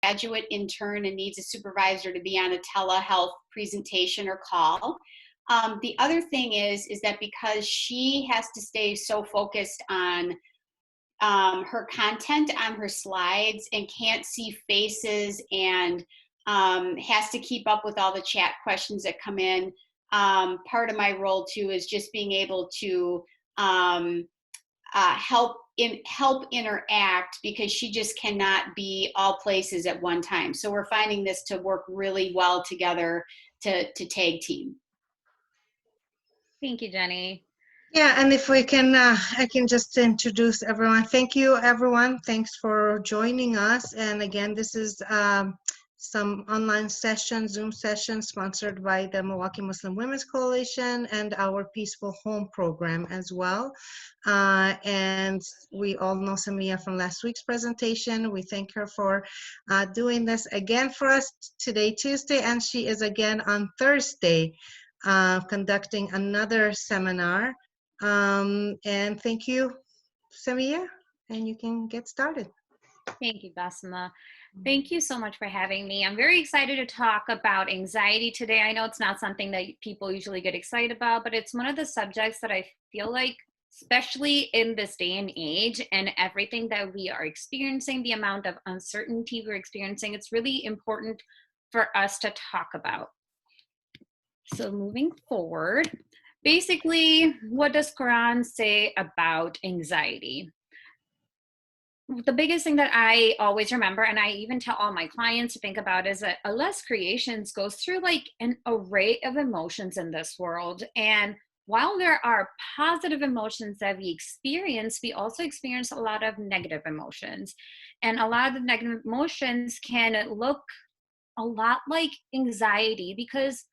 graduate intern and needs a supervisor to be on a telehealth presentation or call. The other thing is that because she has to stay so focused on her content on her slides and can't see faces and has to keep up with all the chat questions that come in. Part of my role too is just being able to help interact, because she just cannot be all places at one time. So we're finding this to work really well together to tag team. Thank you, Jenny. Yeah, and if we can, I can just introduce everyone. Thank you, everyone. Thanks for joining us. And again, this is some online session, Zoom session, sponsored by the Milwaukee Muslim Women's Coalition and our Peaceful Home program as well. And we all know Samia from last week's presentation. We thank her for doing this again for us today, Tuesday, and she is again on Thursday conducting another seminar. And thank you, Samia, and you can get started. Thank you, Basma. Thank you so much for having me. I'm very excited to talk about anxiety today. I know it's not something that people usually get excited about, but it's one of the subjects that I feel like, especially in this day and age and everything that we are experiencing, the amount of uncertainty we're experiencing, it's really important for us to talk about. So moving forward, basically, what does Quran say about anxiety? The biggest thing that I always remember, and I even tell all my clients to think about, is that Allah's creations goes through like an array of emotions in this world. And while there are positive emotions that we experience, we also experience a lot of negative emotions. And a lot of the negative emotions can look a lot like anxiety, because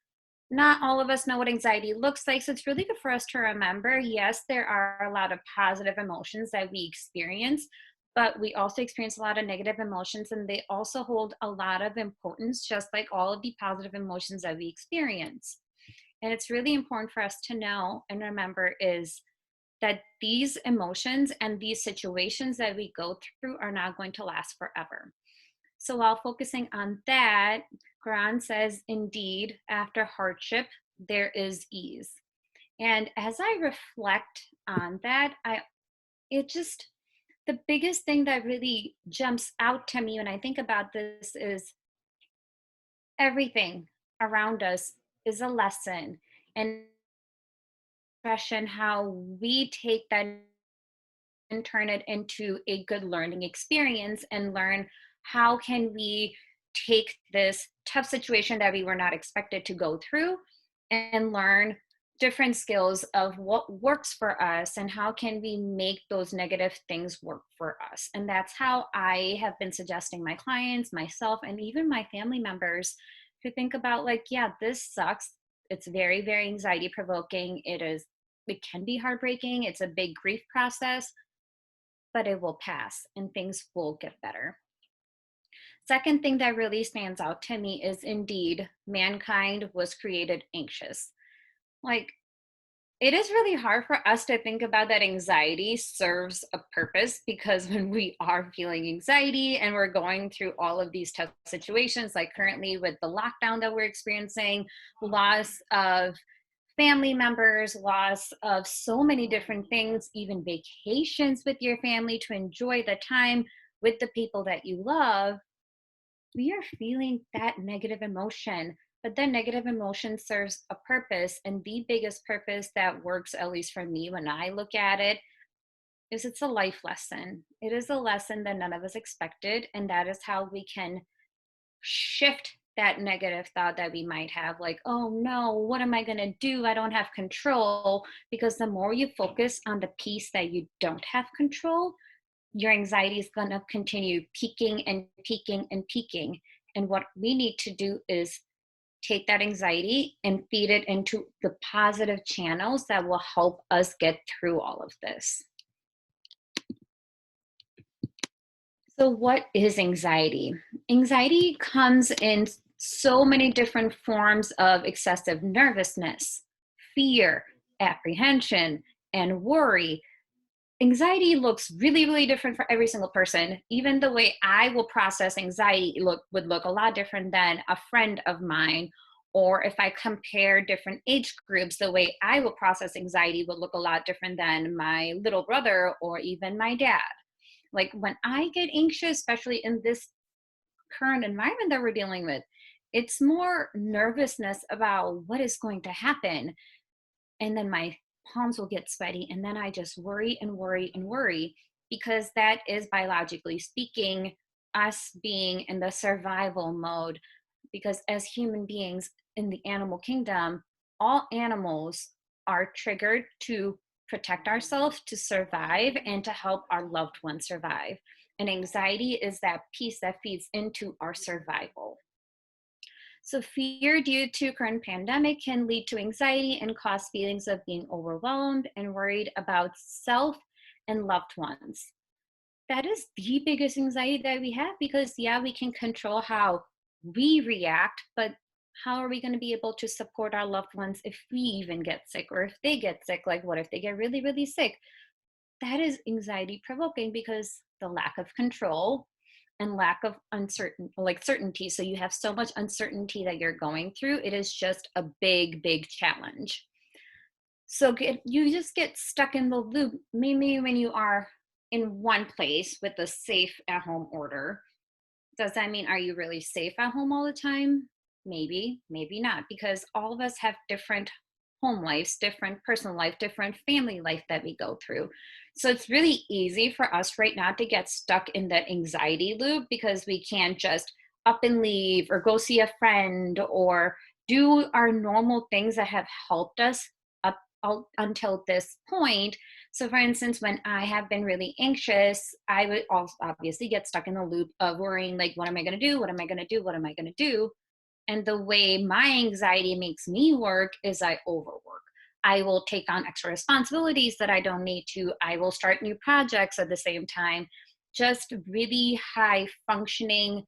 not all of us know what anxiety looks like. So it's really good for us to remember, yes, there are a lot of positive emotions that we experience, but we also experience a lot of negative emotions, and they also hold a lot of importance, just like all of the positive emotions that we experience. And it's really important for us to know and remember is that these emotions and these situations that we go through are not going to last forever. So while focusing on that, Quran says, indeed, after hardship, there is ease. And as I reflect on that, the biggest thing that really jumps out to me when I think about this is everything around us is a lesson, and expression how we take that and turn it into a good learning experience and learn how can we take this tough situation that we were not expected to go through and learn different skills of what works for us and how can we make those negative things work for us. And that's how I have been suggesting my clients, myself, and even my family members to think about, like, yeah, this sucks. It's very, very anxiety provoking. It can be heartbreaking. It's a big grief process, but it will pass and things will get better. Second thing that really stands out to me is, indeed, mankind was created anxious. Like, it is really hard for us to think about that anxiety serves a purpose, because when we are feeling anxiety and we're going through all of these tough situations, like currently with the lockdown that we're experiencing, loss of family members, loss of so many different things, even vacations with your family to enjoy the time with the people that you love, we are feeling that negative emotion. But that negative emotion serves a purpose, and the biggest purpose that works, at least for me when I look at it, is it's a life lesson. It is a lesson that none of us expected, and that is how we can shift that negative thought that we might have, like, oh no, what am I going to do? I don't have control. Because the more you focus on the piece that you don't have control, your anxiety is going to continue peaking and peaking and peaking. And what we need to do is take that anxiety and feed it into the positive channels that will help us get through all of this. So what is anxiety? Anxiety comes in so many different forms of excessive nervousness, fear, apprehension, and worry. anxiety looks really, really different for every single person. Even the way I will process anxiety would look a lot different than a friend of mine. Or if I compare different age groups, the way I will process anxiety would look a lot different than my little brother or even my dad. Like when I get anxious, especially in this current environment that we're dealing with, it's more nervousness about what is going to happen. And then my palms will get sweaty. And then I just worry and worry and worry, because that is biologically speaking us being in the survival mode. Because as human beings in the animal kingdom, all animals are triggered to protect ourselves, to survive, and to help our loved ones survive. And anxiety is that piece that feeds into our survival. So fear due to current pandemic can lead to anxiety and cause feelings of being overwhelmed and worried about self and loved ones. That is the biggest anxiety that we have, because yeah, we can control how we react, but how are we going to be able to support our loved ones if we even get sick, or if they get sick? Like what if they get really, really sick? That is anxiety provoking, because the lack of control and lack of certainty. So you have so much uncertainty that you're going through. It is just a big, big challenge. So you just get stuck in the loop, mainly when you are in one place with a safe at home order. Does that mean, are you really safe at home all the time? Maybe, maybe not, because all of us have different home lives, different personal life, different family life that we go through. So it's really easy for us right now to get stuck in that anxiety loop, because we can't just up and leave or go see a friend or do our normal things that have helped us up until this point. So for instance, when I have been really anxious, I would also obviously get stuck in the loop of worrying, like, what am I going to do? What am I going to do? What am I going to do? And the way my anxiety makes me work is I overwork. I will take on extra responsibilities that I don't need to. I will start new projects at the same time. Just really high functioning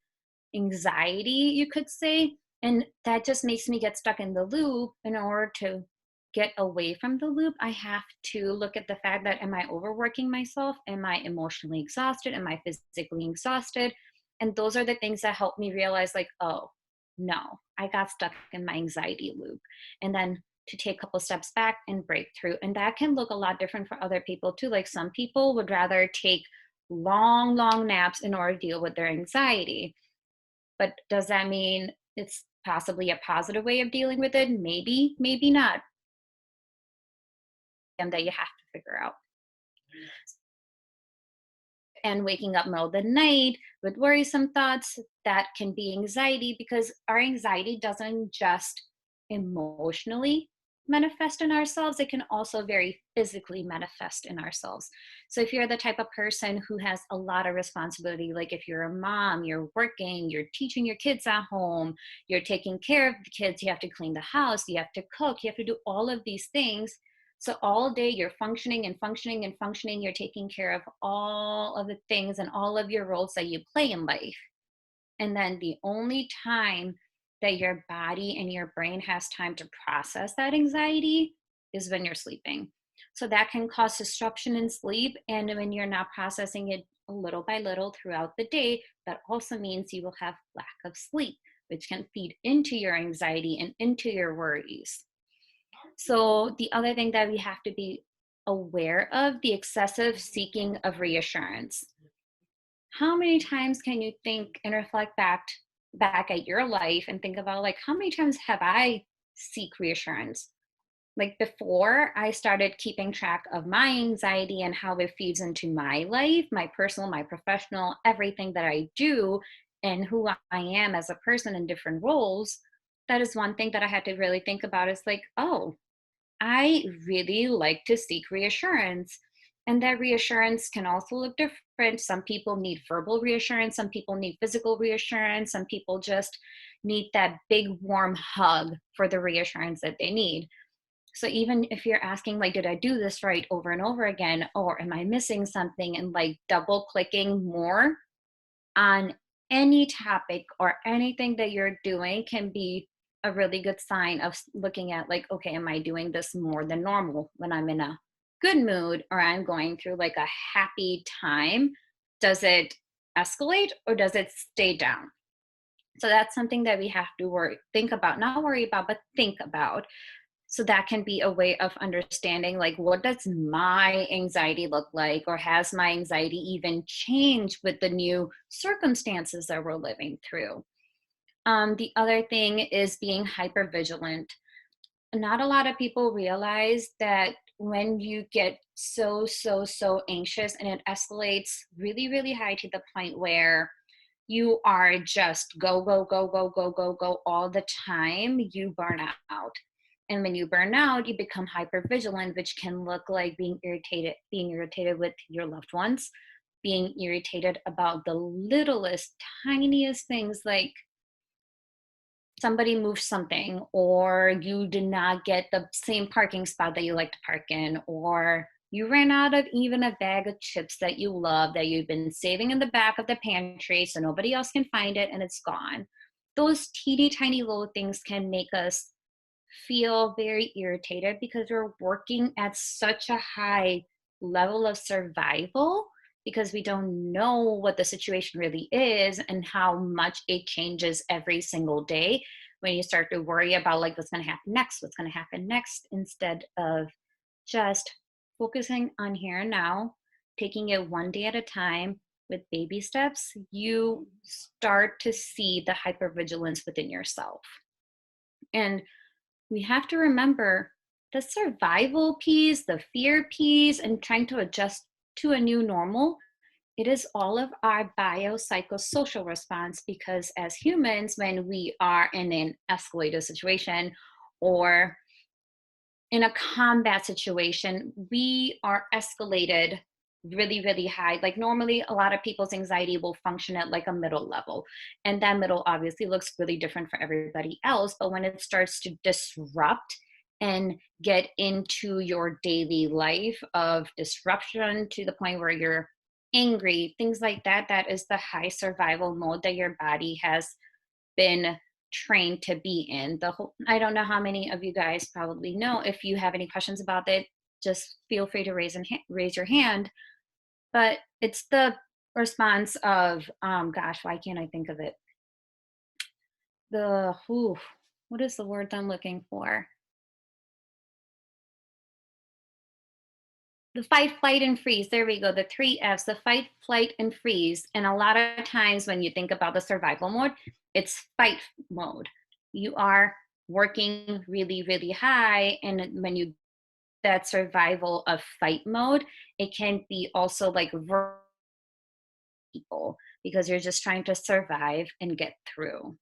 anxiety, you could say. And that just makes me get stuck in the loop. In order to get away from the loop, I have to look at the fact that, am I overworking myself? Am I emotionally exhausted? Am I physically exhausted? And those are the things that help me realize, like, oh, no, I got stuck in my anxiety loop. And then to take a couple steps back and break through. And that can look a lot different for other people too. Like some people would rather take long, long naps in order to deal with their anxiety. But does that mean it's possibly a positive way of dealing with it? Maybe, maybe not. And that you have to figure out. And waking up middle of the night with worrisome thoughts, that can be anxiety, because our anxiety doesn't just emotionally manifest in ourselves, it can also very physically manifest in ourselves. So if you're the type of person who has a lot of responsibility, like if you're a mom, you're working, you're teaching your kids at home, you're taking care of the kids, you have to clean the house, you have to cook, you have to do all of these things. So all day you're functioning and functioning and functioning. You're taking care of all of the things and all of your roles that you play in life. And then the only time that your body and your brain has time to process that anxiety is when you're sleeping. So that can cause disruption in sleep. And when you're not processing it little by little throughout the day, that also means you will have lack of sleep, which can feed into your anxiety and into your worries. So the other thing that we have to be aware of, the excessive seeking of reassurance. How many times can you think and reflect back at your life and think about, like, how many times have I seek reassurance? Like before I started keeping track of my anxiety and how it feeds into my life, my personal, my professional, everything that I do, and who I am as a person in different roles, that is one thing that I had to really think about, is like, oh, I really like to seek reassurance. And that reassurance can also look different. Some people need verbal reassurance, some people need physical reassurance, some people just need that big warm hug for the reassurance that they need. So even if you're asking, like, did I do this right over and over again, or am I missing something, and like double clicking more on any topic or anything that you're doing can be a really good sign of looking at, like, okay, am I doing this more than normal when I'm in a good mood or I'm going through like a happy time, does it escalate or does it stay down? So that's something that we have to think about, not worry about, but think about. So that can be a way of understanding, like, what does my anxiety look like? Or has my anxiety even changed with the new circumstances that we're living through? The other thing is being hypervigilant. Not a lot of people realize that when you get so anxious and it escalates really, really high to the point where you are just go all the time, you burn out. And when you burn out, you become hypervigilant, which can look like being irritated with your loved ones, being irritated about the littlest, tiniest things, like somebody moved something, or you did not get the same parking spot that you like to park in, or you ran out of even a bag of chips that you love that you've been saving in the back of the pantry so nobody else can find it and it's gone. Those teeny tiny little things can make us feel very irritated because we're working at such a high level of survival because we don't know what the situation really is and how much it changes every single day. When you start to worry about like what's going to happen next, instead of just focusing on here and now, taking it one day at a time with baby steps, you start to see the hypervigilance within yourself. And we have to remember the survival piece, the fear piece, and trying to adjust to a new normal. It is all of our biopsychosocial response, because as humans, when we are in an escalated situation or in a combat situation, we are escalated really, really high. Like normally, a lot of people's anxiety will function at like a middle level. And that middle obviously looks really different for everybody else. But when it starts to disrupt and get into your daily life of disruption to the point where you're angry, things like that, that is the high survival mode that your body has been trained to be in. I don't know how many of you guys probably know. If you have any questions about it, just feel free to raise your hand. But it's the response of, gosh, why can't I think of it? What is the word I'm looking for? The fight, flight, and freeze. There we go. The 3 Fs, the fight, flight, and freeze. And a lot of times when you think about the survival mode, it's fight mode. You are working really, really high. And when you that survival of fight mode, it can be also like people, because you're just trying to survive and get through.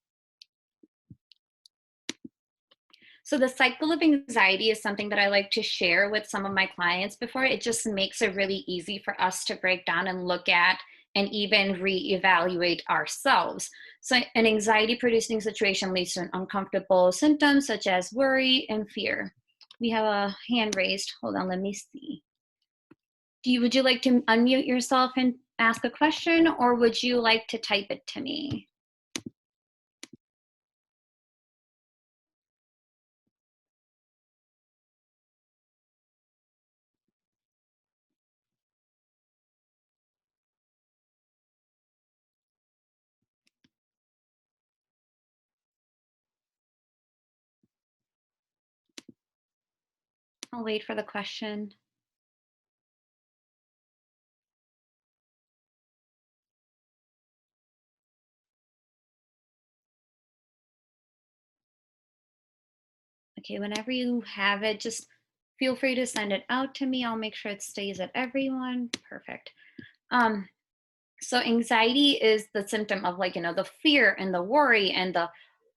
So the cycle of anxiety is something that I like to share with some of my clients before. It just makes it really easy for us to break down and look at and even reevaluate ourselves. So an anxiety producing situation leads to an uncomfortable symptoms such as worry and fear. We have a hand raised. Hold on, let me see. Would you like to unmute yourself and ask a question, or would you like to type it to me? I'll wait for the question. Okay, whenever you have it, just feel free to send it out to me. I'll make sure it stays at everyone. Perfect. So anxiety is the symptom of, like, the fear and the worry and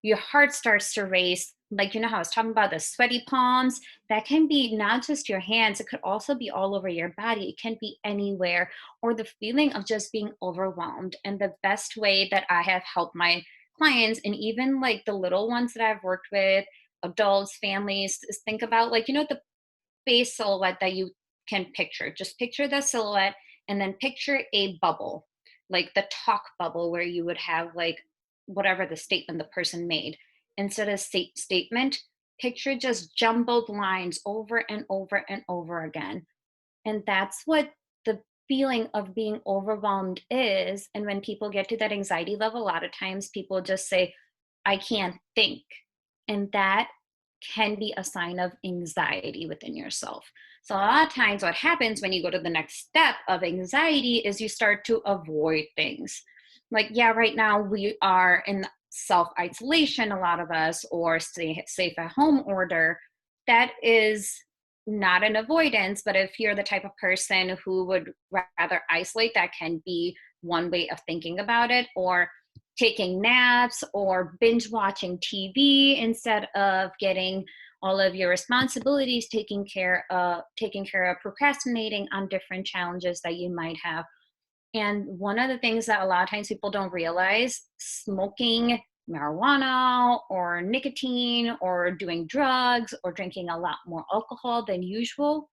your heart starts to race. Like, how I was talking about the sweaty palms, that can be not just your hands, it could also be all over your body. It can be anywhere, or the feeling of just being overwhelmed. And the best way that I have helped my clients, and even like the little ones that I've worked with, adults, families, is think about, like, the face silhouette that you can picture. Just picture the silhouette and then picture a bubble, like the talk bubble where you would have like whatever the statement the person made. Instead of statement, picture just jumbled lines over and over and over again. And that's what the feeling of being overwhelmed is. And when people get to that anxiety level, a lot of times people just say, I can't think. And that can be a sign of anxiety within yourself. So, a lot of times, what happens when you go to the next step of anxiety is you start to avoid things. Like, yeah, right now we are in self isolation, a lot of us, or stay safe at home order. That is not an avoidance, but if you're the type of person who would rather isolate, that can be one way of thinking about it, or taking naps or binge watching TV instead of getting all of your responsibilities taken care of, procrastinating on different challenges that you might have. And one of the things that a lot of times people don't realize, smoking marijuana or nicotine or doing drugs or drinking a lot more alcohol than usual,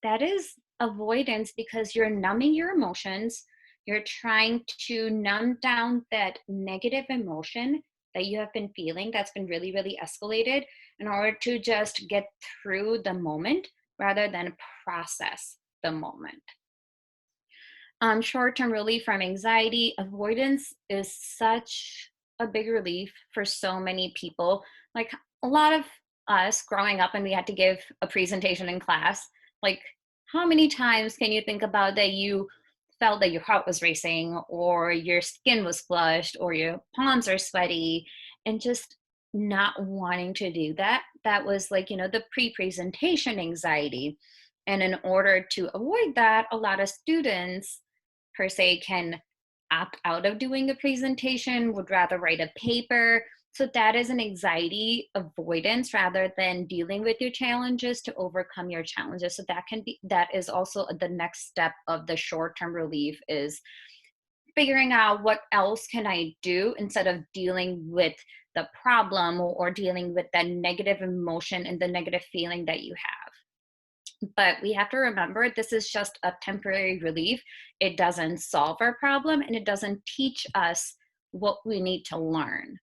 that is avoidance because you're numbing your emotions. You're trying to numb down that negative emotion that you have been feeling that's been really, really escalated in order to just get through the moment rather than process the moment. Short-term relief from anxiety, avoidance is such a big relief for so many people. Like a lot of us growing up and we had to give a presentation in class, like how many times can you think about that you felt that your heart was racing or your skin was flushed or your palms are sweaty and just not wanting to do that? That was like, the pre-presentation anxiety. And in order to avoid that, a lot of students per se can opt out of doing a presentation, would rather write a paper. So that is an anxiety avoidance rather than dealing with your challenges to overcome your challenges. So that is also the next step of the short-term relief, is figuring out what else can I do instead of dealing with the problem or dealing with that negative emotion and the negative feeling that you have. But we have to remember this is just a temporary relief. It doesn't solve our problem and it doesn't teach us what we need to learn.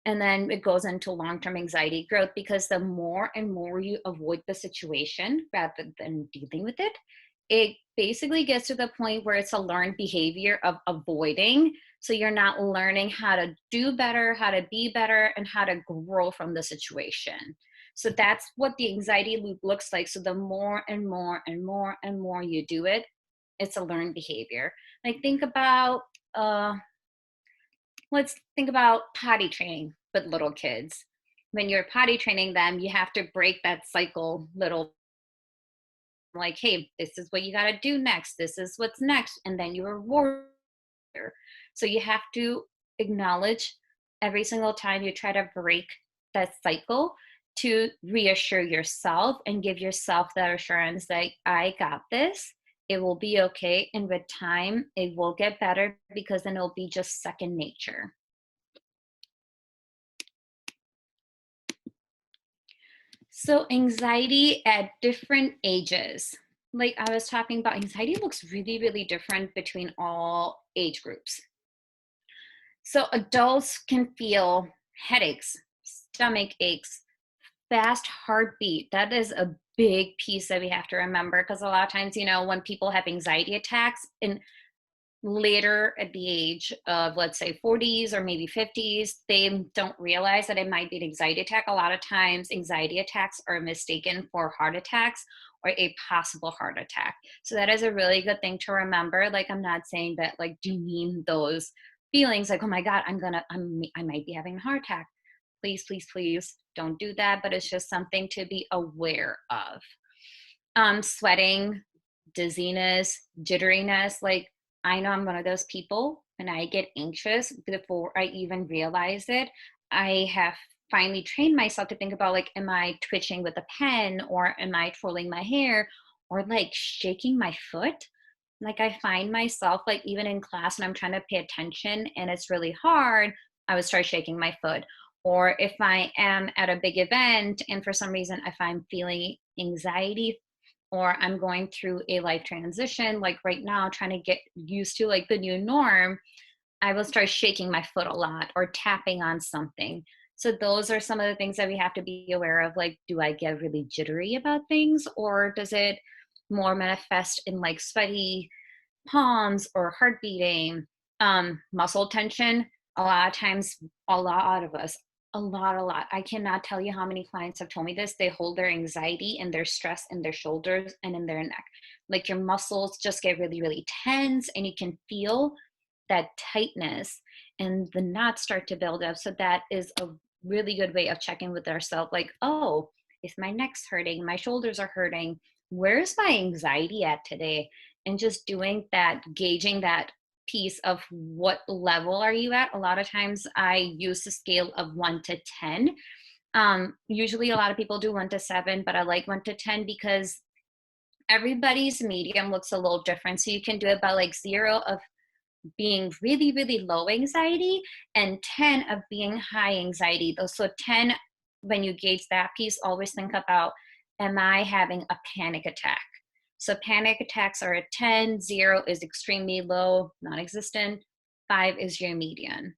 And then it goes into long-term anxiety growth because the more and more you avoid the situation rather than dealing with it, it basically gets to the point where it's a learned behavior of avoiding. So you're not learning how to do better, how to be better, and how to grow from the situation. So that's what the anxiety loop looks like. So the more and more and more and more you do it, it's a learned behavior. Like let's think about potty training with little kids. When you're potty training them, you have to break that cycle little, like, hey, this is what you got to do next. This is what's next. And then you reward. So you have to acknowledge every single time you try to break that cycle to reassure yourself and give yourself that assurance that I got this. It will be okay. And with time, it will get better because then it'll be just second nature. So anxiety at different ages. Like I was talking about, anxiety looks really, really different between all age groups. So adults can feel headaches, stomach aches, fast heartbeat. That is a big piece that we have to remember because a lot of times, when people have anxiety attacks in later at the age of, let's say, 40s or maybe 50s, they don't realize that it might be an anxiety attack. A lot of times anxiety attacks are mistaken for heart attacks or a possible heart attack. So that is a really good thing to remember. Like, I'm not saying that like demean those feelings like, oh my God, I might be having a heart attack. Please, please, please don't do that. But it's just something to be aware of. Sweating, dizziness, jitteriness. Like, I know I'm one of those people and I get anxious before I even realize it. I have finally trained myself to think about, like, am I twitching with a pen or am I twirling my hair or like shaking my foot? Like, I find myself, like, even in class when I'm trying to pay attention and it's really hard, I would start shaking my foot. Or if I am at a big event and for some reason if I'm feeling anxiety or I'm going through a life transition, like right now, trying to get used to like the new norm, I will start shaking my foot a lot or tapping on something. So those are some of the things that we have to be aware of. Like, do I get really jittery about things, or does it more manifest in like sweaty palms or heart beating, muscle tension. A lot of times, a lot of us, a lot. I cannot tell you how many clients have told me this. They hold their anxiety and their stress in their shoulders and in their neck. Like your muscles just get really, really tense, and you can feel that tightness and the knots start to build up. So that is a really good way of checking with ourselves, like, oh, if my neck's hurting, my shoulders are hurting, where's my anxiety at today? And just doing that, gauging that piece of what level are you at. A lot of times I use the scale of 1 to 10. Usually a lot of people do 1 to 7, but I like 1 to 10 because everybody's medium looks a little different. So you can do about like 0 of being really, really low anxiety and 10 of being high anxiety. So 10, when you gauge that piece, always think about, am I having a panic attack? So panic attacks are a 10, 0 is extremely low, non-existent, 5 is your median.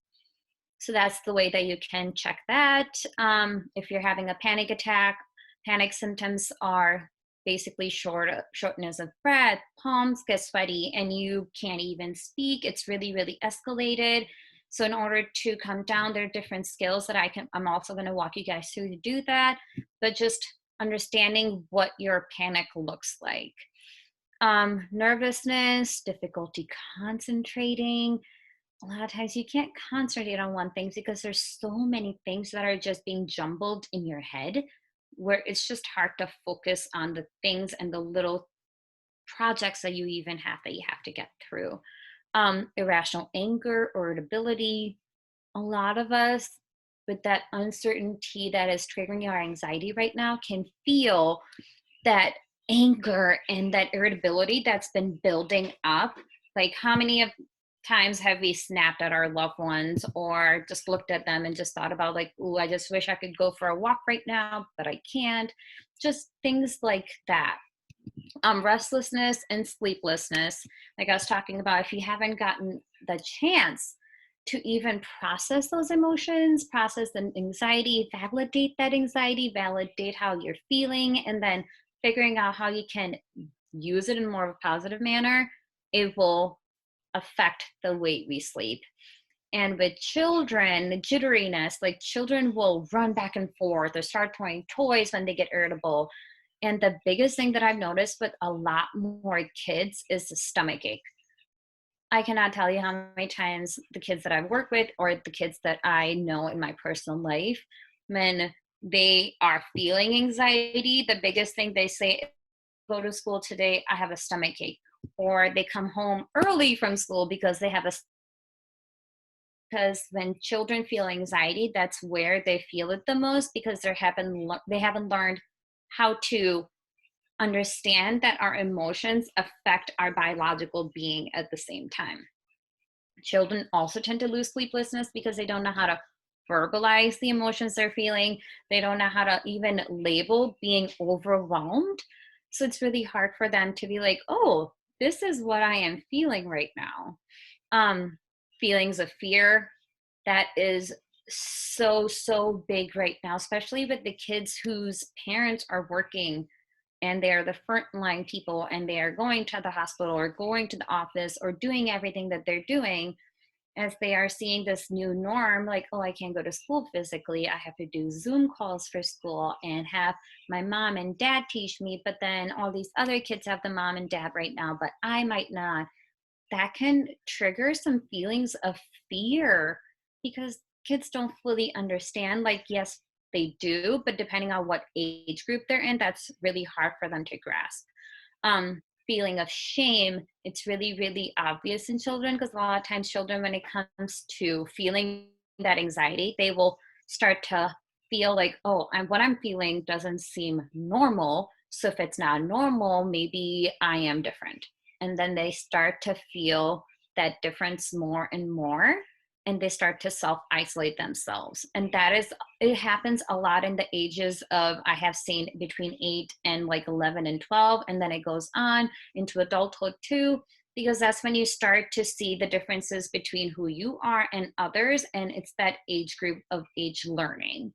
So that's the way that you can check that. If you're having a panic attack, panic symptoms are basically shortness of breath, palms get sweaty, and you can't even speak. It's really, really escalated. So in order to come down, there are different skills that I'm also going to walk you guys through to do that, but just understanding what your panic looks like. Nervousness, difficulty concentrating. A lot of times you can't concentrate on one thing because there's so many things that are just being jumbled in your head, where it's just hard to focus on the things and the little projects that you have to get through. Irrational anger or irritability. A lot of us, with that uncertainty that is triggering our anxiety right now, can feel that anger and that irritability that's been building up. Like, how many of times have we snapped at our loved ones or just looked at them and just thought about like, oh, I just wish I could go for a walk right now, but I can't. Just things like that. Restlessness and sleeplessness. Like I was talking about, if you haven't gotten the chance to even process those emotions, process the anxiety, validate that anxiety, validate how you're feeling, and then figuring out how you can use it in more of a positive manner, it will affect the way we sleep. And with children, the jitteriness, like children will run back and forth or start throwing toys when they get irritable. And the biggest thing that I've noticed with a lot more kids is the stomach ache. I cannot tell you how many times the kids that I've worked with or the kids that I know in my personal life, when they are feeling anxiety, the biggest thing they say, go to school today, I have a stomach ache. Or they come home early from school because they have because when children feel anxiety, that's where they feel it the most, because they haven't learned how to understand that our emotions affect our biological being at the same time. Children also tend to lose sleeplessness because they don't know how to verbalize the emotions they're feeling. They don't know how to even label being overwhelmed. So it's really hard for them to be like, oh, this is what I am feeling right now. Feelings of fear, that is so big right now, especially with the kids whose parents are working and they're the frontline people and they are going to the hospital or going to the office or doing everything that they're doing, as they are seeing this new norm, like, oh, I can't go to school physically. I have to do Zoom calls for school and have my mom and dad teach me, but then all these other kids have the mom and dad right now, but I might not. That can trigger some feelings of fear because kids don't fully understand. Like, yes, they do, but depending on what age group they're in, that's really hard for them to grasp. Feeling of shame, it's really obvious in children, because a lot of times children, when it comes to feeling that anxiety, they will start to feel like, oh, what I'm feeling doesn't seem normal. So if it's not normal, maybe I am different. And then they start to feel that difference more and more, and they start to self-isolate themselves. And it happens a lot in the ages of, I have seen between 8 and like 11 and 12, and then it goes on into adulthood too, because that's when you start to see the differences between who you are and others, and it's that age group of age learning.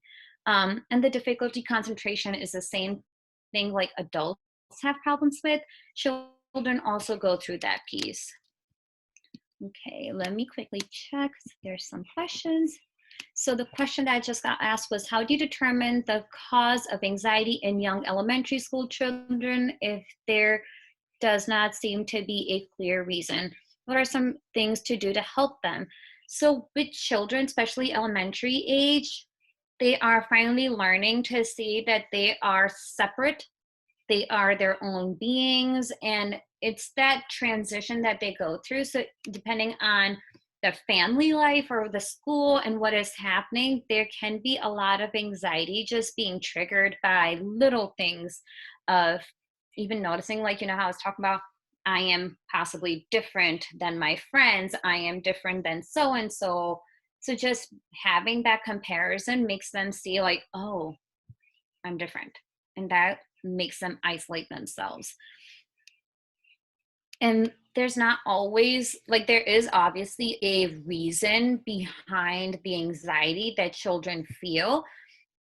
And the difficulty concentration is the same thing like adults have problems with, children also go through that piece. Okay, let me quickly check. There's some questions. So the question that I just got asked was, how do you determine the cause of anxiety in young elementary school children if there does not seem to be a clear reason? What are some things to do to help them? So with children, especially elementary age, they are finally learning to see that they are separate, they are their own beings, and it's that transition that they go through. So depending on the family life or the school and what is happening, there can be a lot of anxiety just being triggered by little things of even noticing, like, you know, how I was talking about, I am possibly different than my friends, I am different than so and so. So just having that comparison makes them see, like, oh, I'm different. And that makes them isolate themselves. And there's not always, like, there is obviously a reason behind the anxiety that children feel,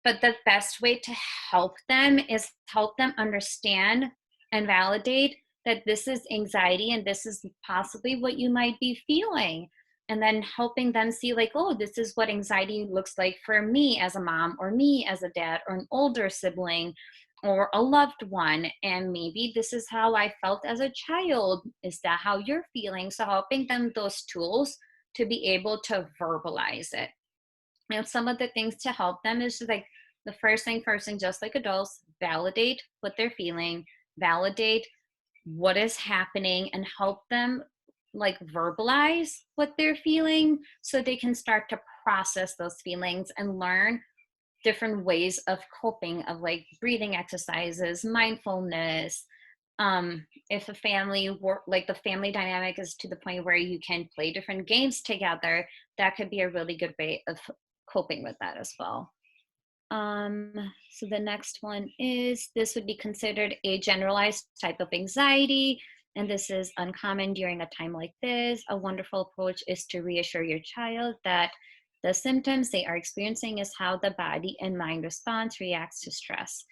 but the best way to help them is help them understand and validate that this is anxiety and this is possibly what you might be feeling. And then helping them see, like, oh, this is what anxiety looks like for me as a mom, or me as a dad, or an older sibling, or a loved one. And maybe this is how I felt as a child. Is that how you're feeling? So helping them those tools to be able to verbalize it. And some of the things to help them is just like, the first thing, just like adults, validate what they're feeling, validate what is happening, and help them like verbalize what they're feeling so they can start to process those feelings and learn different ways of coping, of like breathing exercises, mindfulness. If a family work, like the family dynamic is to the point where you can play different games together, that could be a really good way of coping with that as well. So the next one is, this would be considered a generalized type of anxiety, and this is uncommon during a time like this. A wonderful approach is to reassure your child that the symptoms they are experiencing is how the body and mind response reacts to stress.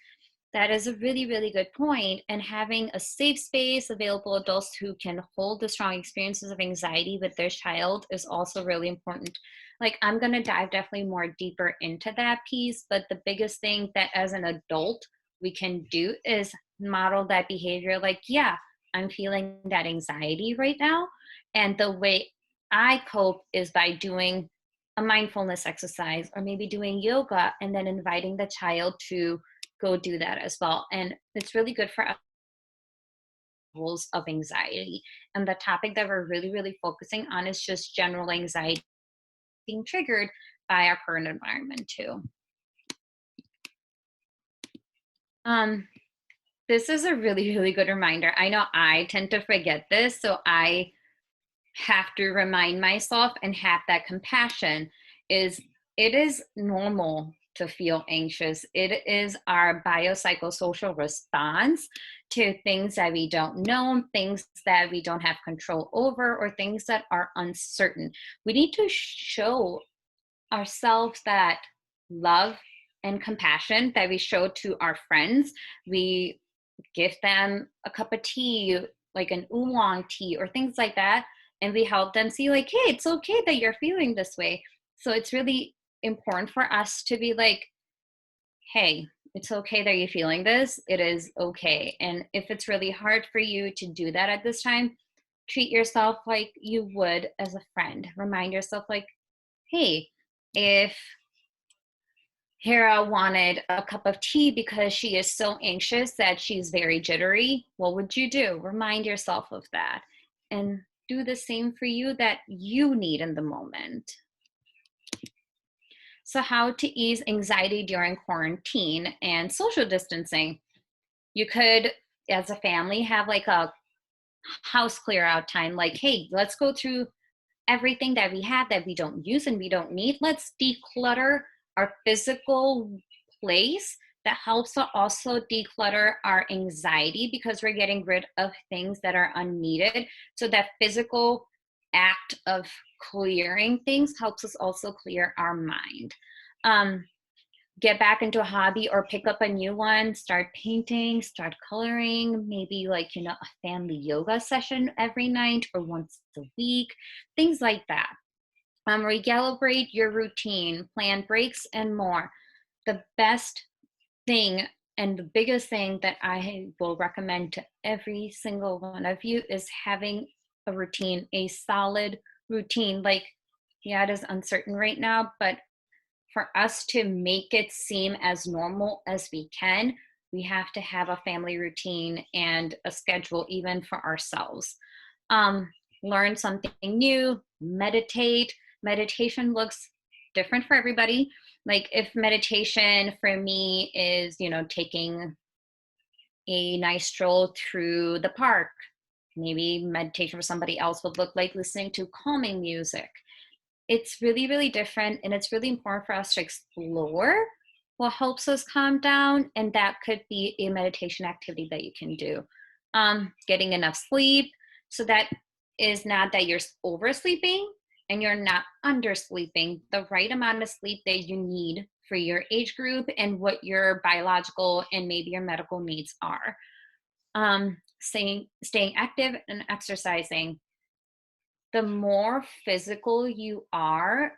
That is a really, really good point. And having a safe space, available adults who can hold the strong experiences of anxiety with their child is also really important. Like, I'm going to dive definitely more deeper into that piece, but the biggest thing that as an adult we can do is model that behavior. Like, yeah, I'm feeling that anxiety right now. And the way I cope is by doing a mindfulness exercise, or maybe doing yoga, and then inviting the child to go do that as well. And it's really good for levels of anxiety. And the topic that we're really, really focusing on is just general anxiety being triggered by our current environment too. This is a really, really good reminder. I know I tend to forget this, so I have to remind myself and have that compassion. Is it is normal to feel anxious. It is our biopsychosocial response to things that we don't know, things that we don't have control over, or things that are uncertain. We need to show ourselves that love and compassion that we show to our friends. We give them a cup of tea, like an oolong tea or things like that, and we help them see, like, hey, it's okay that you're feeling this way. So it's really important for us to be like, hey, it's okay that you're feeling this. It is okay. And if it's really hard for you to do that at this time, treat yourself like you would as a friend. Remind yourself, like, hey, if Hera wanted a cup of tea because she is so anxious that she's very jittery, what would you do? Remind yourself of that, and do the same for you that you need in the moment. So how to ease anxiety during quarantine and social distancing. You could, as a family, have like a house clear out time. Like, hey, let's go through everything that we have that we don't use and we don't need. Let's declutter our physical place. That helps to also declutter our anxiety, because we're getting rid of things that are unneeded. So that physical act of clearing things helps us also clear our mind. get back into a hobby or pick up a new one, start painting, start coloring, maybe like, a family yoga session every night or once a week, things like that. Recalibrate your routine, plan breaks, and more. The best thing and the biggest thing that I will recommend to every single one of you is having a routine, a solid routine. Like, yeah, it is uncertain right now, but for us to make it seem as normal as we can, we have to have a family routine and a schedule, even for ourselves. Learn something new, meditate. Meditation looks different for everybody. Like, if meditation for me is, taking a nice stroll through the park, maybe meditation for somebody else would look like listening to calming music. It's really, really different, and it's really important for us to explore what helps us calm down, and that could be a meditation activity that you can do. Getting enough sleep, so that is not that you're oversleeping and you're not undersleeping. The right amount of sleep that you need for your age group and what your biological and maybe your medical needs are. Staying active and exercising. The more physical you are,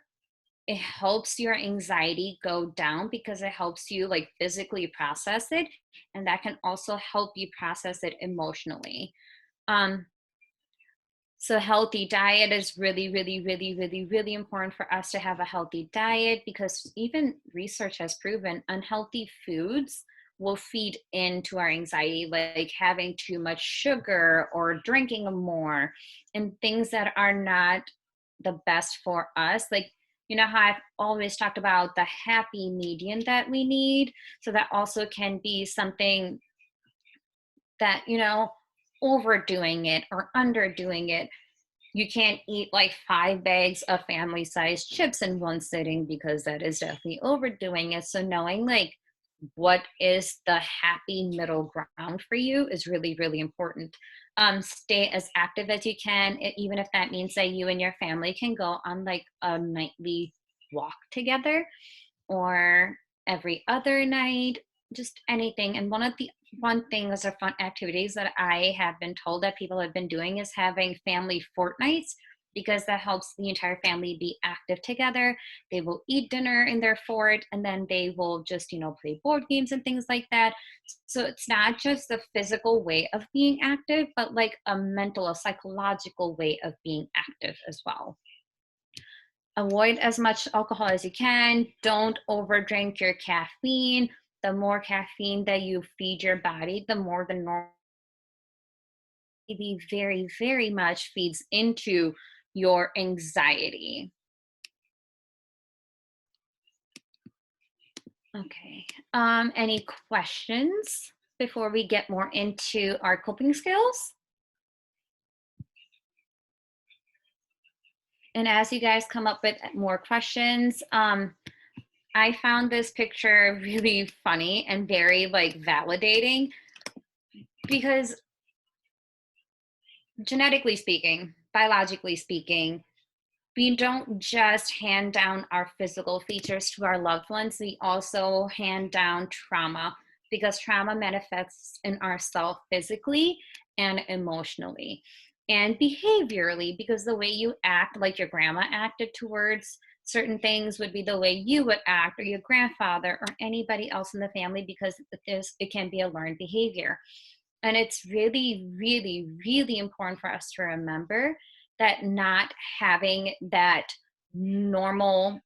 it helps your anxiety go down because it helps you like physically process it, and that can also help you process it emotionally. So healthy diet is really, really, really, really, really important for us to have a healthy diet, because even research has proven unhealthy foods will feed into our anxiety, like having too much sugar or drinking more and things that are not the best for us. Like, how I've always talked about the happy median that we need. So that also can be something that, overdoing it or underdoing it. You can't eat like 5 bags of family sized chips in one sitting, because that is definitely overdoing it. So knowing like what is the happy middle ground for you is really, really important. Stay as active as you can, even if that means that you and your family can go on like a nightly walk together or every other night, just anything. And one of the fun things or fun activities that I have been told that people have been doing is having family fortnights, because that helps the entire family be active together. They will eat dinner in their fort, and then they will just, play board games and things like that. So it's not just a physical way of being active, but like a mental, a psychological way of being active as well. Avoid as much alcohol as you can. Don't overdrink your caffeine. The more caffeine that you feed your body, the more the normal very, very much feeds into your anxiety. Okay. Any questions before we get more into our coping skills? And as you guys come up with more questions, I found this picture really funny and very like validating, because genetically speaking, biologically speaking, we don't just hand down our physical features to our loved ones, we also hand down trauma, because trauma manifests in ourselves physically and emotionally and behaviorally, because the way you act, like your grandma acted towards certain things, would be the way you would act, or your grandfather or anybody else in the family, because it can be a learned behavior. And it's really, really, really important for us to remember that not having that normal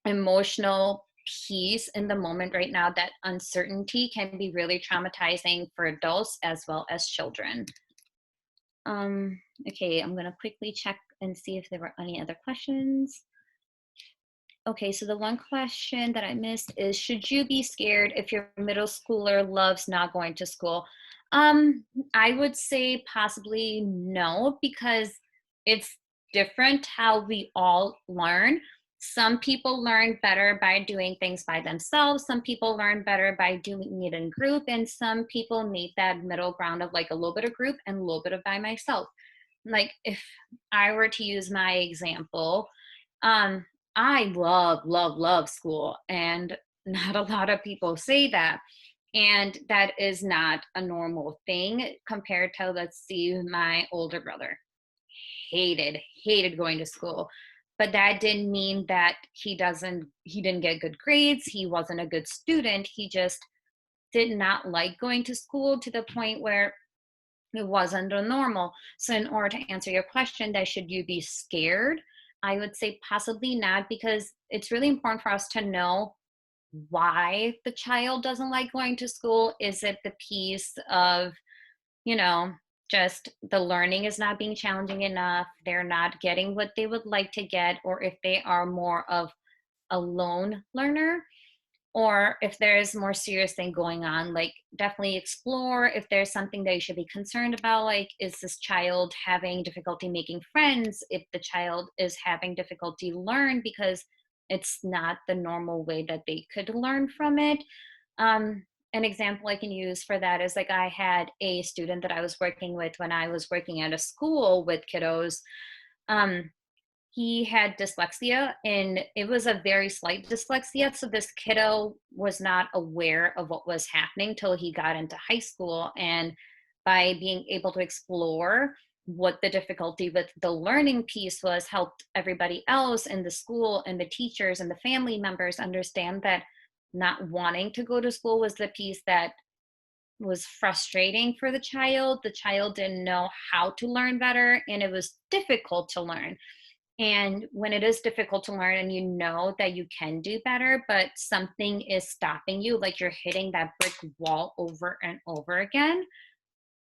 emotional peace in the moment right now, that uncertainty, can be really traumatizing for adults as well as children. Okay, I'm gonna quickly check and see if there were any other questions. Okay, so the one question that I missed is, should you be scared if your middle schooler loves not going to school? I would say possibly no, because it's different how we all learn. Some people learn better by doing things by themselves. Some people learn better by doing it in group. And some people need that middle ground of like a little bit of group and a little bit of by myself. Like, if I were to use my example, I love, love, love school. And not a lot of people say that. And that is not a normal thing compared to, let's see, my older brother. Hated going to school. But that didn't mean that he didn't get good grades. He wasn't a good student. He just did not like going to school to the point where it wasn't a normal. So in order to answer your question, that should you be scared? I would say possibly not, because it's really important for us to know why the child doesn't like going to school. Is it the piece of, you know, just the learning is not being challenging enough, they're not getting what they would like to get, or if they are more of a lone learner, or if there is more serious thing going on, like definitely explore if there's something that you should be concerned about, like is this child having difficulty making friends, if the child is having difficulty learn because it's not the normal way that they could learn from it. An example I can use for that is, like, I had a student that I was working with when I was working at a school with kiddos. um, he had dyslexia, and it was a very slight dyslexia. So this kiddo was not aware of what was happening till he got into high school. And by being able to explore what the difficulty with the learning piece was, helped everybody else in the school and the teachers and the family members understand that not wanting to go to school was the piece that was frustrating for the child. The child didn't know how to learn better, and it was difficult to learn. And when it is difficult to learn and you know that you can do better, but something is stopping you, like you're hitting that brick wall over and over again,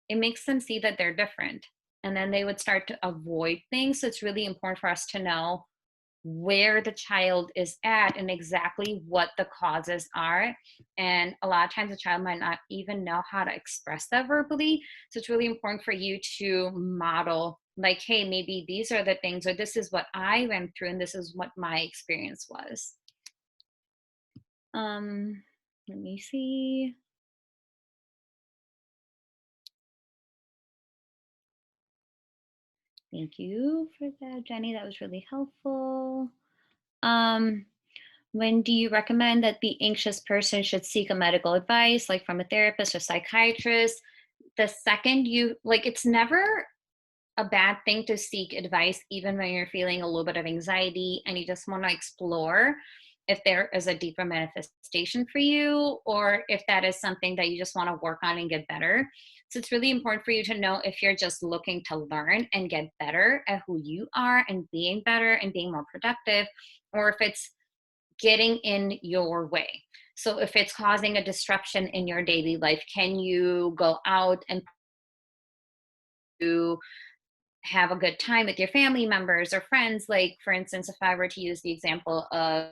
it makes them see that they're different. And then they would start to avoid things. So it's really important for us to know where the child is at and exactly what the causes are. And a lot of times the child might not even know how to express that verbally. So it's really important for you to model, like, hey, maybe these are the things, or this is what I went through and this is what my experience was. Let me see. Thank you for that, Jenny. That was really helpful. When do you recommend that the anxious person should seek a medical advice, like from a therapist or psychiatrist? The second you, like, it's never a bad thing to seek advice, even when you're feeling a little bit of anxiety and you just want to explore if there is a deeper manifestation for you, or if that is something that you just want to work on and get better. So it's really important for you to know if you're just looking to learn and get better at who you are and being better and being more productive, or if it's getting in your way. So if it's causing a disruption in your daily life, can you go out and have a good time with your family members or friends? Like, for instance, if I were to use the example of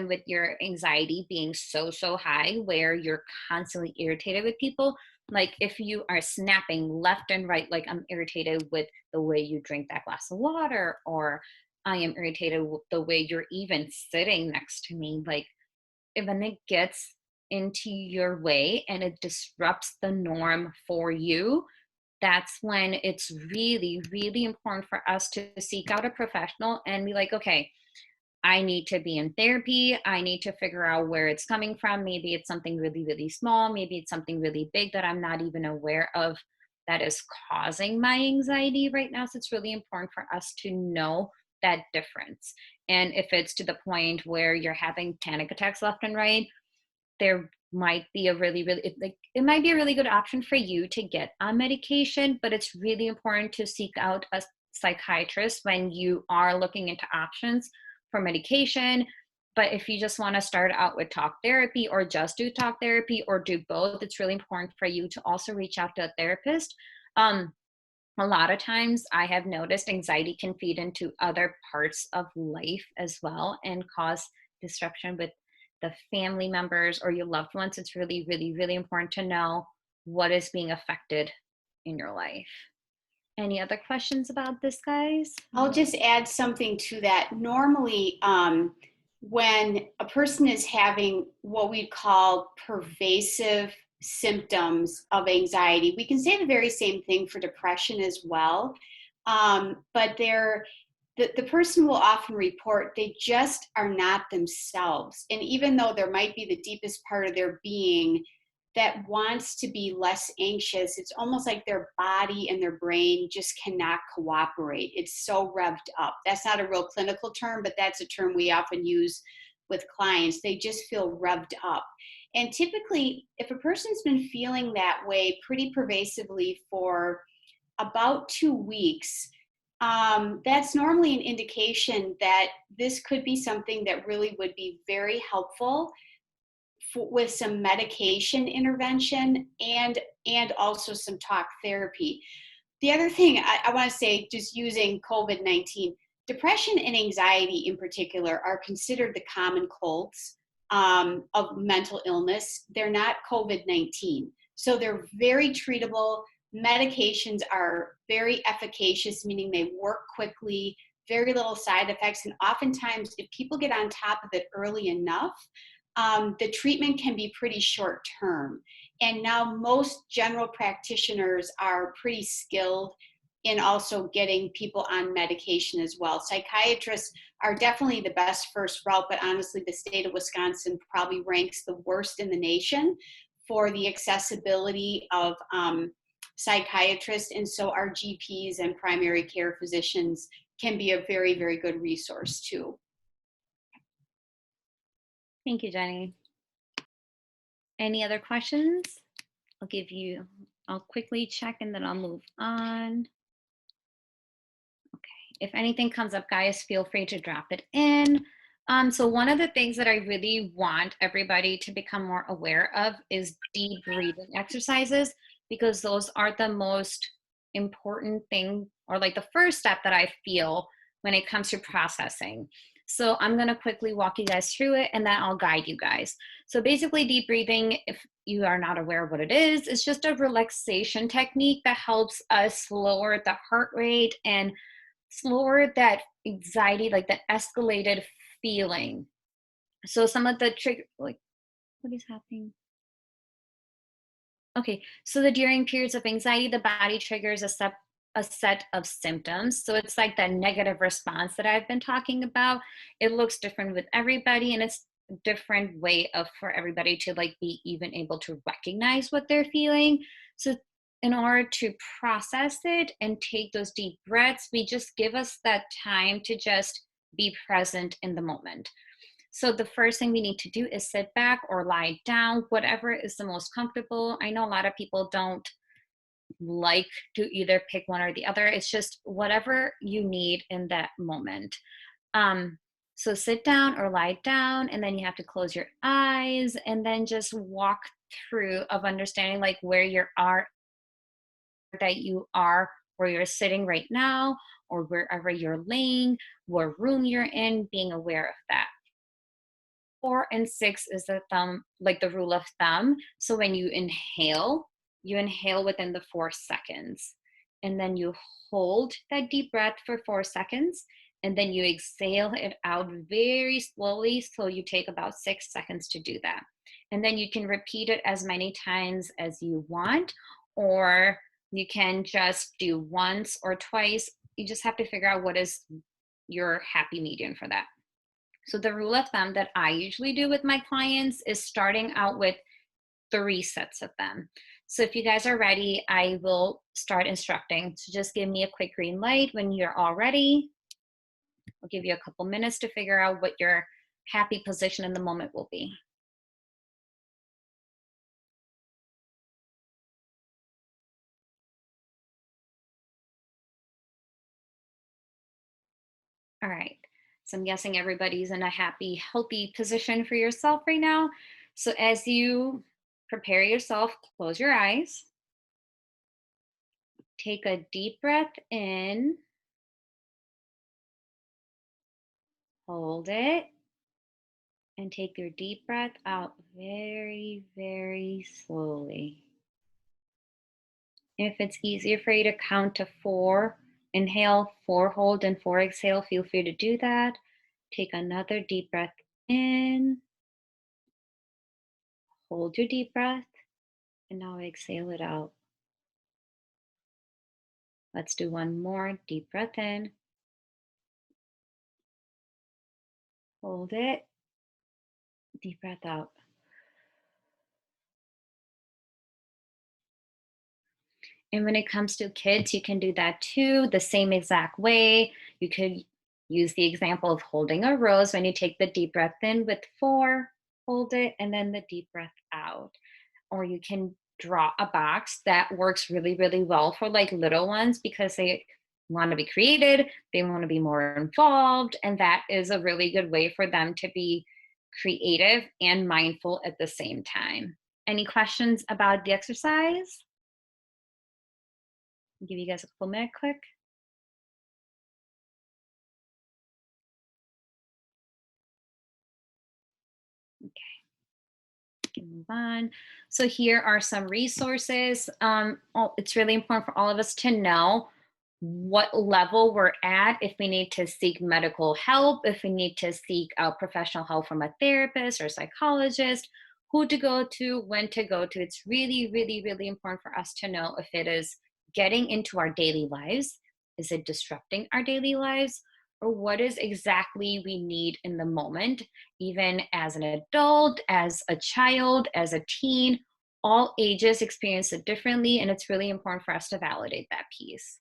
with your anxiety being so high where you're constantly irritated with people, like if you are snapping left and right, like I'm irritated with the way you drink that glass of water, or I am irritated with the way you're even sitting next to me, like when it gets into your way and it disrupts the norm for you, that's when it's really important for us to seek out a professional and be like, okay, I need to be in therapy. I need to figure out where it's coming from. Maybe it's something really small. Maybe it's something really big that I'm not even aware of that is causing my anxiety right now. So it's really important for us to know that difference. And if it's to the point where you're having panic attacks left and right, there might be a it might be a really good option for you to get on medication, but it's really important to seek out a psychiatrist when you are looking into options for medication. But if you just want to start out with talk therapy, or just do talk therapy, or do both, it's really important for you to also reach out to a therapist. A lot of times I have noticed anxiety can feed into other parts of life as well and cause disruption with the family members or your loved ones. It's really important to know what is being affected in your life. Any other questions about this, guys? I'll just add something to that. Normally, when a person is having what we call pervasive symptoms of anxiety, we can say the very same thing for depression as well. But the person will often report they just are not themselves. And even though there might be the deepest part of their being that wants to be less anxious, it's almost like their body and their brain just cannot cooperate. It's so revved up. That's not a real clinical term, but that's a term we often use with clients. They just feel revved up. And typically, if a person's been feeling that way pretty pervasively for about 2 weeks, that's normally an indication that this could be something that really would be very helpful with some medication intervention and also some talk therapy. The other thing I want to say, just using COVID-19, depression and anxiety in particular are considered the common colds of mental illness. They're not COVID-19. So they're very treatable. Medications are very efficacious, meaning they work quickly, very little side effects. And oftentimes, if people get on top of it early enough, the treatment can be pretty short term. And now most general practitioners are pretty skilled in also getting people on medication as well. Psychiatrists are definitely the best first route, but honestly, the state of Wisconsin probably ranks the worst in the nation for the accessibility of psychiatrists. And so our GPs and primary care physicians can be a very, very good resource too. Thank you, Jenny. Any other questions? I'll quickly check and then I'll move on. Okay, if anything comes up, guys, feel free to drop it in. So one of the things that I really want everybody to become more aware of is deep breathing exercises, because those are the most important thing, or like the first step that I feel when it comes to processing. So I'm going to quickly walk you guys through it and then I'll guide you guys. So basically, deep breathing, if you are not aware of what it is, it's just a relaxation technique that helps us lower the heart rate and lower that anxiety, like that escalated feeling. So some of the like, what is happening? Okay, so during periods of anxiety, the body triggers a set of symptoms. So it's like that negative response that I've been talking about. It looks different with everybody, and it's a different way for everybody to like be even able to recognize what they're feeling. So in order to process it and take those deep breaths, we just give us that time to just be present in the moment. So the first thing we need to do is sit back or lie down, whatever is the most comfortable. I know a lot of people don't like to either pick one or the other. It's just whatever you need in that moment. So sit down or lie down, and then you have to close your eyes and then just walk through of understanding like where you are, where you're sitting right now, or wherever you're laying, what room you're in, being aware of that. 4 and 6 is the rule of thumb. So when you inhale within the 4 seconds, and then you hold that deep breath for 4 seconds, and then you exhale it out very slowly. So you take about 6 seconds to do that. And then you can repeat it as many times as you want, or you can just do once or twice. You just have to figure out what is your happy medium for that. So the rule of thumb that I usually do with my clients is starting out with 3 sets of them. So if you guys are ready, I will start instructing. So just give me a quick green light when you're all ready. I'll give you a couple minutes to figure out what your happy position in the moment will be. All right. So I'm guessing everybody's in a happy, healthy position for yourself right now. So as you prepare yourself, close your eyes. Take a deep breath in. Hold it. And take your deep breath out very, very slowly. If it's easier for you to count to 4, inhale, 4 hold, and 4 exhale, feel free to do that. Take another deep breath in. Hold your deep breath. And now exhale it out. Let's do one more. Deep breath in. Hold it. Deep breath out. And when it comes to kids, you can do that too, the same exact way. You could use the example of holding a rose when you take the deep breath in with 4, hold it, and then the deep breath out. Or you can draw a box that works really, really well for like little ones because they want to be created, they want to be more involved, and that is a really good way for them to be creative and mindful at the same time. Any questions about the exercise? I'll give you guys a couple minutes quick. Can move on. So here are some resources. It's really important for all of us to know what level we're at, if we need to seek medical help, if we need to seek out professional help from a therapist or psychologist, who to go to, when to go to. It's really, really, really important for us to know if it is getting into our daily lives, is it disrupting our daily lives, or what is exactly we need in the moment, even as an adult, as a child, as a teen. All ages experience it differently, and it's really important for us to validate that piece.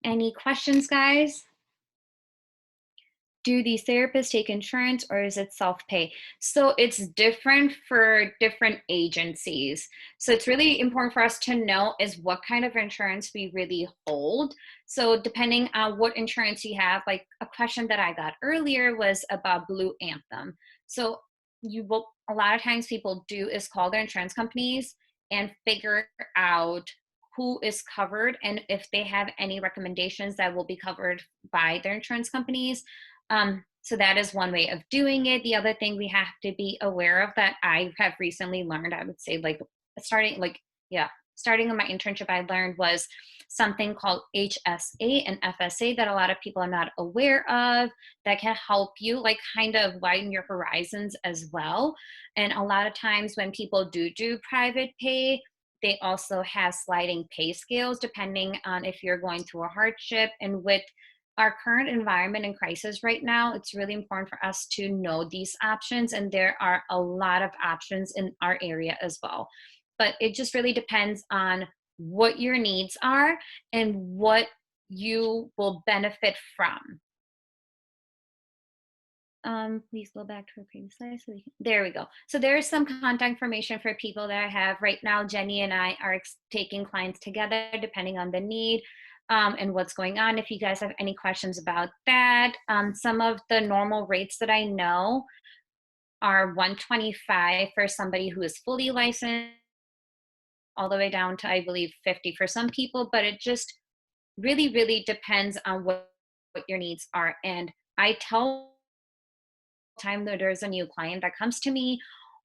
Any questions, guys? Do these therapists take insurance or is it self-pay? So it's different for different agencies. So it's really important for us to know is what kind of insurance we really hold. So depending on what insurance you have, like a question that I got earlier was about Blue Anthem. So you will, a lot of times people do is call their insurance companies and figure out who is covered and if they have any recommendations that will be covered by their insurance companies. So that is one way of doing it. The other thing we have to be aware of that I have recently learned, I would say starting in my internship, I learned was something called HSA and FSA that a lot of people are not aware of that can help you like kind of widen your horizons as well. And a lot of times when people do private pay, they also have sliding pay scales depending on if you're going through a hardship. And with our current environment and crisis right now, it's really important for us to know these options. And there are a lot of options in our area as well. But it just really depends on what your needs are and what you will benefit from. Please go back to our previous slide. There we go. So there is some contact information for people that I have right now. Jenny and I are taking clients together depending on the need. And what's going on. If you guys have any questions about that, some of the normal rates that I know are $125 for somebody who is fully licensed, all the way down to, I believe, $50 for some people, but it just really, really depends on what your needs are. And I tell time that there's a new client that comes to me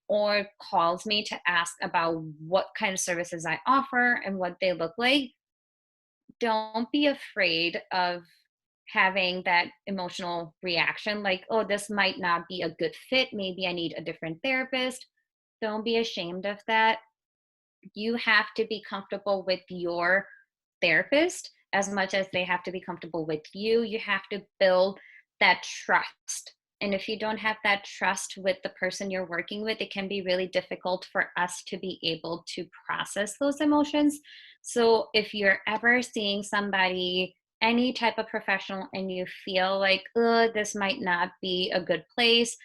or calls me to ask about what kind of services I offer and what they look like, don't be afraid of having that emotional reaction like, oh, this might not be a good fit. Maybe I need a different therapist. Don't be ashamed of that. You have to be comfortable with your therapist as much as they have to be comfortable with you. You have to build that trust. And if you don't have that trust with the person you're working with, it can be really difficult for us to be able to process those emotions. So if you're ever seeing somebody, any type of professional, and you feel like, oh, this might not be a good place,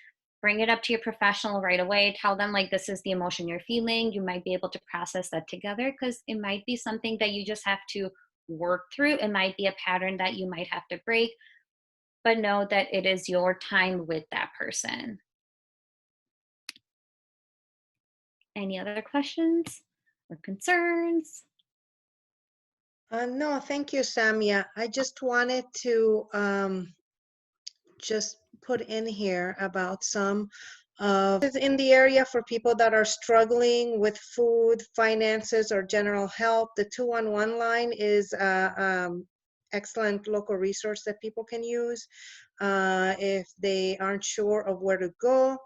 bring it up to your professional right away. Tell them like, this is the emotion you're feeling. You might be able to process that together because it might be something that you just have to work through. It might be a pattern that you might have to break, but know that it is your time with that person. Any other questions or concerns? No, thank you, Samia. I just wanted to just put in here about some of in the area for people that are struggling with food, finances, or general help. The 211 line is excellent local resource that people can use if they aren't sure of where to go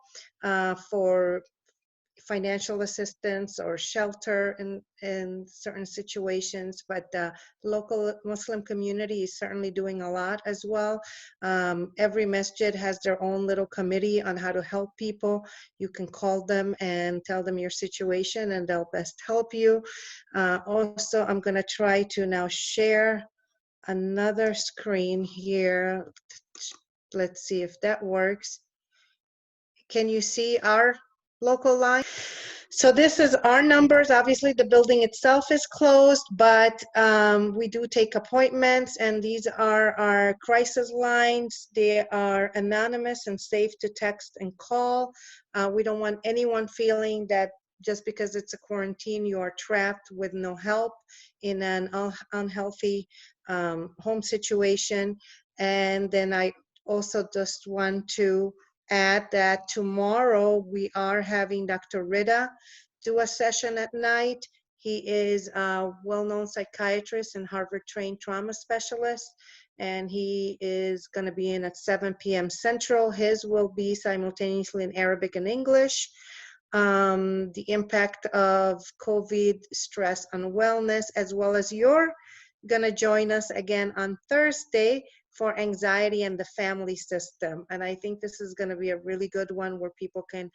for financial assistance or shelter in certain situations, but the local Muslim community is certainly doing a lot as well. Every masjid has their own little committee on how to help people. You can call them and tell them your situation and they'll best help you. Also, I'm going to try to now share another screen here. Let's see if that works. Can you see our local line? So this is our numbers. Obviously, the building itself is closed, but we do take appointments, and these are our crisis lines. They are anonymous and safe to text and call. We don't want anyone feeling that just because it's a quarantine, you are trapped with no help in an unhealthy home situation. And then I also just want to add that tomorrow we are having Dr. Rida do a session at night. He is a well-known psychiatrist and Harvard-trained trauma specialist, and he is going to be in at 7 p.m. Central. His will be simultaneously in Arabic and English. The impact of COVID, stress on wellness, as well as you're going to join us again on Thursday for anxiety and the family system. And I think this is going to be a really good one where people can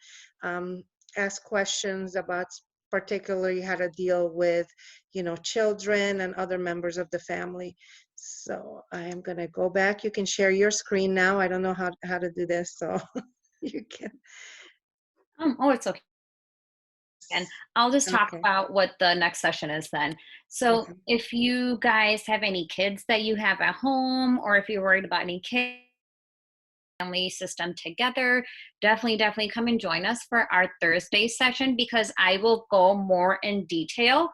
ask questions about particularly how to deal with, you know, children and other members of the family. So I am going to go back. You can share your screen now. I don't know how to do this, so you can. Oh, it's okay. And I'll just talk Okay. about what the next session is then. So Okay. if you guys have any kids that you have at home, or if you're worried about any kids, family system together, definitely come and join us for our Thursday session, because I will go more in detail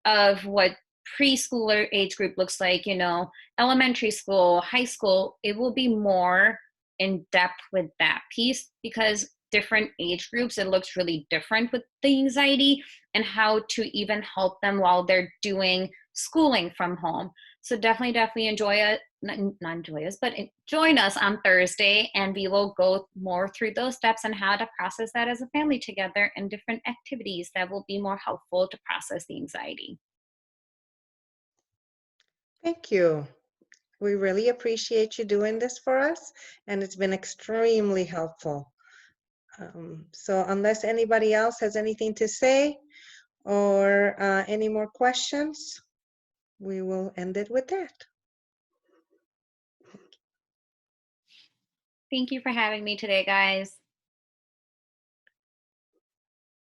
of what preschooler age group looks like, you know, elementary school, high school. It will be more in depth with that piece, because different age groups, it looks really different with the anxiety and how to even help them while they're doing schooling from home. So definitely enjoy it. Not enjoy us, but join us on Thursday, and we will go more through those steps and how to process that as a family together, and different activities that will be more helpful to process the anxiety. Thank you. We really appreciate you doing this for us, and it's been extremely helpful. So unless anybody else has anything to say or any more questions, we will end it with that. Thank you for having me today, guys.